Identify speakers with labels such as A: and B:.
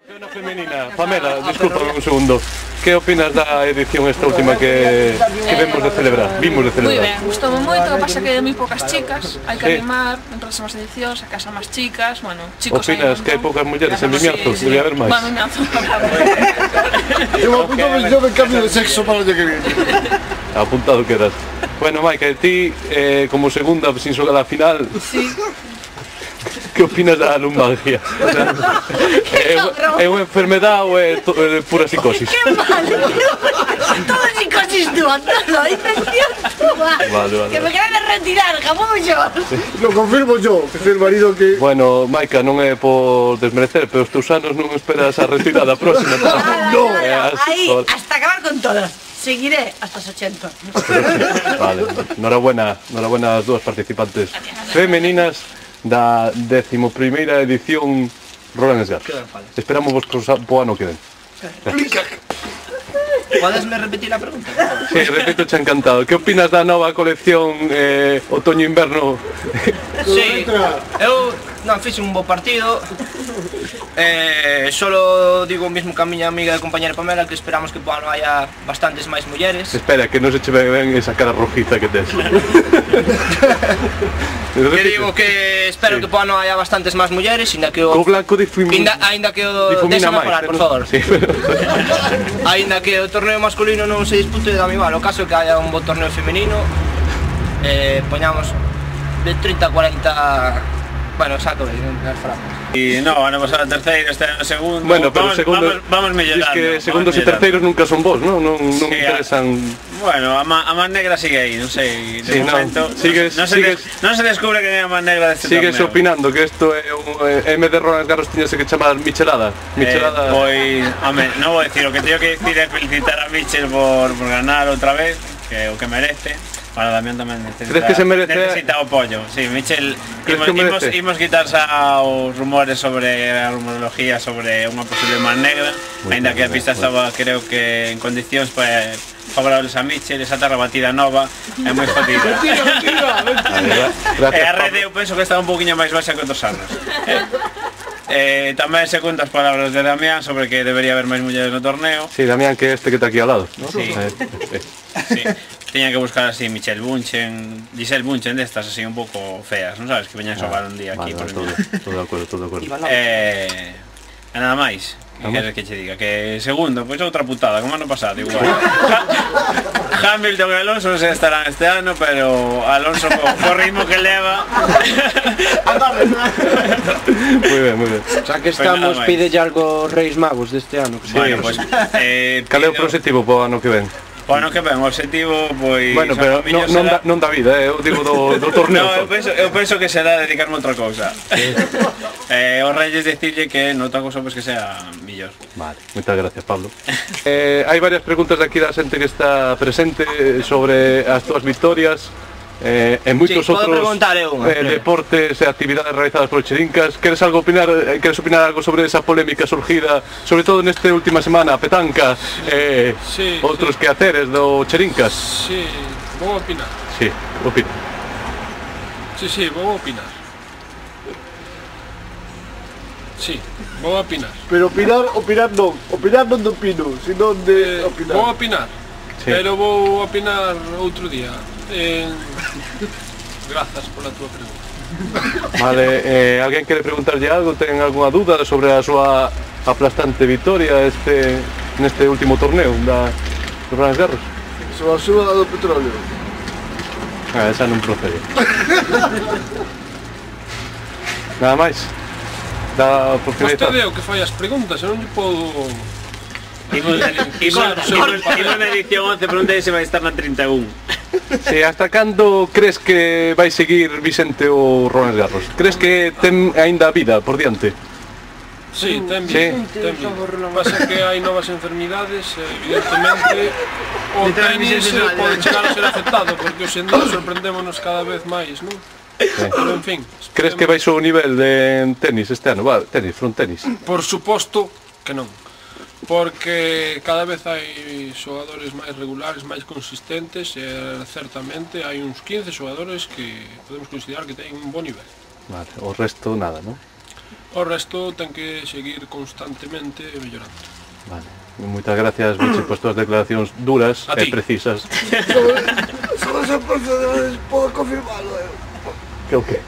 A: Una femenina, Pamela, discúlpame un segundo. ¿Qué opinas da edición esta última que vemos de celebrar? Vimos de celebrar.
B: Moi ben, gustoume moito, o que pasa que hai moi poucas chicas, hai que animar, entre as máis edicións, a casa máis chicas, bueno, chicos hai
A: opinas que hai poucas mulleres en Vimianzo? Debería haber máis.
B: Bueno, Vimianzo.
C: Eu apuntome yo de cambio de sexo para o que viene.
A: Apuntado quedas. Bueno, Maika, ti, como segunda, sin xogar a final,
B: Sí.
A: que opinas da lumbalgia? O sea, é unha enfermedade ou é pura psicosis?
D: ¡Qué mal! Todo psicosis túa, todo, infección túa.
A: Vale.
D: Que me quedan de retirar, jamón yo.
C: Lo confirmo yo, que soy el marido que...
A: Bueno, Maika, non é por desmerecer, pero os teus anos non esperas a retirada próxima.
D: No, ahí, hasta acabar con todas. Seguiré hasta los 80.
A: Vale, enhorabuena as dúas participantes femeninas da 11ª edición Roland Garros. Esperamos vos po ano que ven.
E: Podesme repetir a pregunta?
A: Sí, repito, che encantado. Que opinas da nova colección outoño-inverno?
E: Sí, eu non fixe un bo partido. Solo digo o mismo que a miña amiga e compañera Pamela, que esperamos que po ano haya bastantes máis mulleres.
A: Espera, que non se che ve ben esa cara rojiza que tes.
E: Que digo que espero que po ano haya bastantes máis mulleres, ainda que o...
A: O blanco difumina
E: Déxame falar, por favor.
A: Sí, pero...
E: Ainda que o torneo masculino non se dispute, dame igual. O caso é que haya un bo torneo femenino. Poñamos de 30 a 40... Bueno, saco de falamos.
F: Y no, ano pasado terceiro, este ano segundo.
A: Bueno, pero segundo,
F: vamos mellorando.
A: Diz que segundos e terceiros nunca son vos, non? Non interesan...
F: Bueno, a man negra sigue aí, non sei, de momento. Non se descubre que é a man negra deste torneo.
A: Sigues opinando que isto é en vez de Roland Garros tiñase que chamar Michelada.
F: Pois, home, non vou decir, o que teño que decir é felicitar a Michel por ganar outra vez, que é o que merece. Para Damián tamén necesita o pollo. Sí, Michel, imos quitarse aos rumores sobre a rumorología sobre unha posible man negra, ainda que a pista estaba, creo que en condicións favorables a Michel, esa terra batida nova é moi jodida. E a rede eu penso que está un poquinho máis baixa que outros anos. Tamén segundo as palabras de Damián sobre que debería haber máis mulleres no torneo.
A: Sí, Damián, que este que está aquí ao lado, ¿no?
F: Sí. Tiña que buscar así Giselle Bunchen destas así un pouco feas, non sabes? Que veñan a xogar un día aquí por
A: todo de acordo.
F: E nada máis. Que queres que che diga? Que segundo, pois outra putada, como ano pasado, igual. Hamilton e Alonso se estarán este ano, pero Alonso co ritmo que leva.
A: Moi ben.
G: Xa que estamos, pídelle algo Reis Magos deste ano.
F: Bueno, pois...
A: Cal é o proxectivo po ano que ven?
F: Bueno, que ben, o objetivo, pois...
A: Bueno, pero non da vida, eu digo do torneo.
F: No, eu penso que será dedicarme a outra cousa. Os Reyes decirlle que noutra cousa pois que sea millor.
A: Vale, moitas gracias, Pablo. Hai varias preguntas de aquí da xente que está presente sobre as túas victorias e moitos outros deportes e actividades realizadas por Cherincas. Queres opinar algo sobre esa polémica surgida, sobre todo nesta última semana, a petanca, outros quehaceres do Cherincas?
H: Sí, vou opinar.
A: Sí, opina.
H: Sí, vou opinar. Sí, vou opinar.
C: Pero opinar non de opino, sino de opinar.
H: Vou opinar, pero vou opinar outro día. Grazas pola túa pregunta.
A: Vale, alguén quere preguntarlle algo? Ten algunha dúda sobre a súa aplastante victoria neste último torneo da Roland Garros?
C: Sobre a suba do petróleo.
A: Esa non procede. Nada máis.
H: Vostede é o que fai as preguntas, eu non lle podo...
F: Imos na edición 11, preguntei se vai estar na 31.
A: Sí, hasta cando crees que vai seguir Vicente o Roland Garros? Crees que ten aínda vida por diante?
H: Sí, ten vida. Pasa que hai novas enfermidades, evidentemente o tenis pode chegar a ser afectado, porque hoxe en día sorprendémonos cada vez máis, non? Pero en fin.
A: Crees que vai o nivel de tenis este ano? Front tenis?
H: Por suposto que non. Porque cada vez hai xogadores máis regulares, máis consistentes e certamente hai uns 15 xogadores que podemos considerar que teñen un bo nivel.
A: Vale, o resto nada, non?
H: O resto ten que seguir constantemente mellorando.
A: Vale. Moitas gracias, Michel, por túas declaracións duras e precisas.
C: Só esa parte podo confirmalo,
A: Que o que?